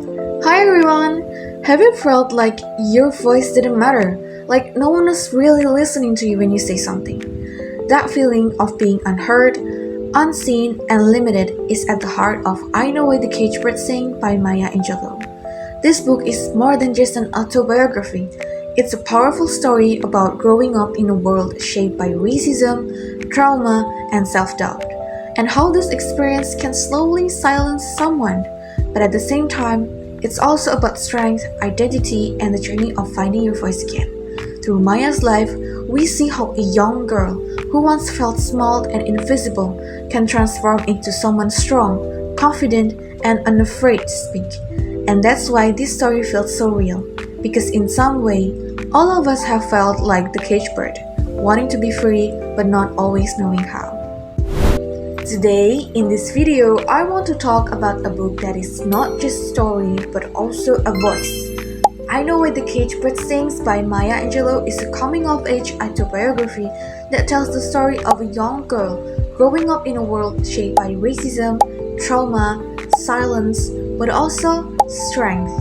Hi everyone! Have you felt like your voice didn't matter? Like no one is really listening to you when you say something? That feeling of being unheard, unseen, and limited is at the heart of I Know Why the Cage Bird Sing by Maya Angelou. This book is more than just an autobiography. It's a powerful story about growing up in a world shaped by racism, trauma, and self-doubt, and how this experience can slowly silence someone. But at the same time, it's also about strength, identity, and the journey of finding your voice again. Through Maya's life, we see how a young girl who once felt small and invisible can transform into someone strong, confident, and unafraid to speak. And that's why this story feels so real, because in some way, all of us have felt like the cage bird, wanting to be free but not always knowing how. Today, in this video, I want to talk about a book that is not just a story but also a voice. I Know Why the Cage Bird Sings by Maya Angelou is a coming-of-age autobiography that tells the story of a young girl growing up in a world shaped by racism, trauma, silence, but also strength.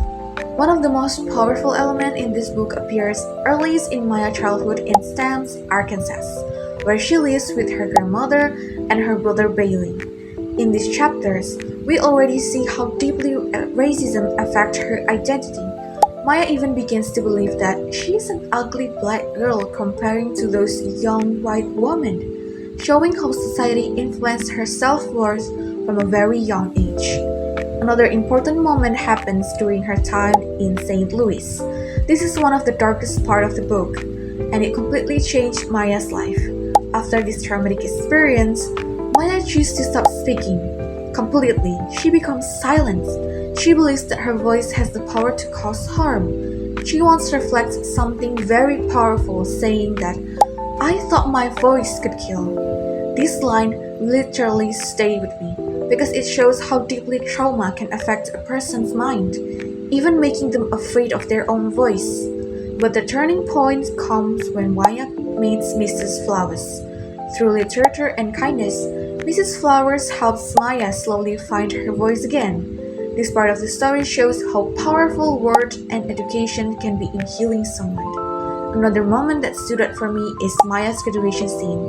One of the most powerful elements in this book appears earliest in Maya's childhood in Stams, Arkansas, where she lives with her grandmother and her brother Bailey. In these chapters, we already see how deeply racism affects her identity. Maya even begins to believe that she is an ugly black girl comparing to those young white women, showing how society influenced her self-worth from a very young age. Another important moment happens during her time in St. Louis. This is one of the darkest parts of the book, and it completely changed Maya's life. After this traumatic experience, Maya chooses to stop speaking. Completely, she becomes silent. She believes that her voice has the power to cause harm. She once reflects something very powerful, saying that, "I thought my voice could kill." This line literally stayed with me, because it shows how deeply trauma can affect a person's mind, even making them afraid of their own voice. But the turning point comes when Maya meets Mrs. Flowers. Through literature and kindness, Mrs. Flowers helps Maya slowly find her voice again. This part of the story shows how powerful words and education can be in healing someone. Another moment that stood out for me is Maya's graduation scene.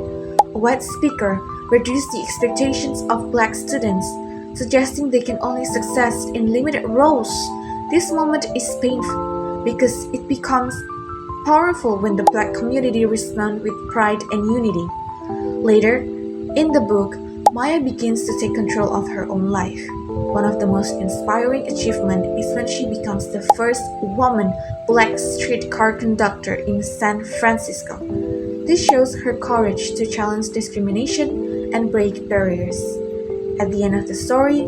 A white speaker reduced the expectations of black students, suggesting they can only succeed in limited roles. This moment is painful because it becomes powerful when the black community responds with pride and unity. Later, in the book, Maya begins to take control of her own life. One of the most inspiring achievements is when she becomes the first woman black streetcar conductor in San Francisco. This shows her courage to challenge discrimination and break barriers. At the end of the story,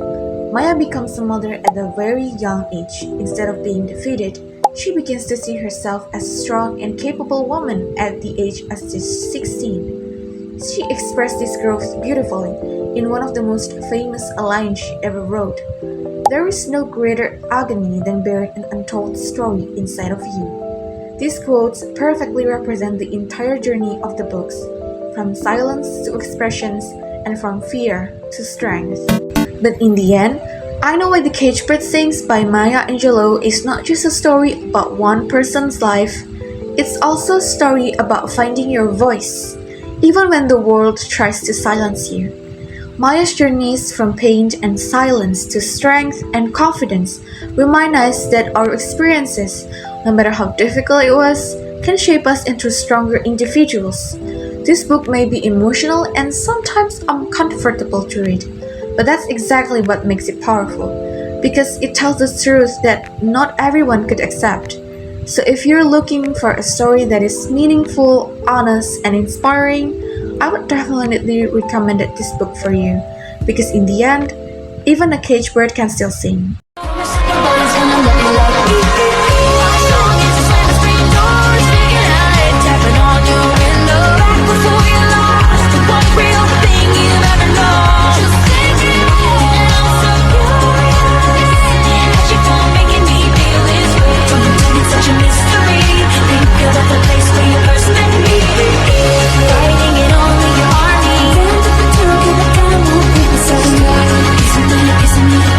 Maya becomes a mother at a very young age. Instead of being defeated, she begins to see herself as a strong and capable woman at the age of 16. She expressed this growth beautifully in one of the most famous lines she ever wrote. "There is no greater agony than bearing an untold story inside of you." These quotes perfectly represent the entire journey of the books, from silence to expressions and from fear to strength. But in the end, I Know Why the Cage Bird Sings by Maya Angelou is not just a story about one person's life, it's also a story about finding your voice, even when the world tries to silence you. Maya's journeys from pain and silence to strength and confidence remind us that our experiences, no matter how difficult it was, can shape us into stronger individuals. This book may be emotional and sometimes uncomfortable to read, but that's exactly what makes it powerful, because it tells the truth that not everyone could accept. So if you're looking for a story that is meaningful, honest, and inspiring, I would definitely recommend this book for you, because in the end, even a cage bird can still sing. Isn't it?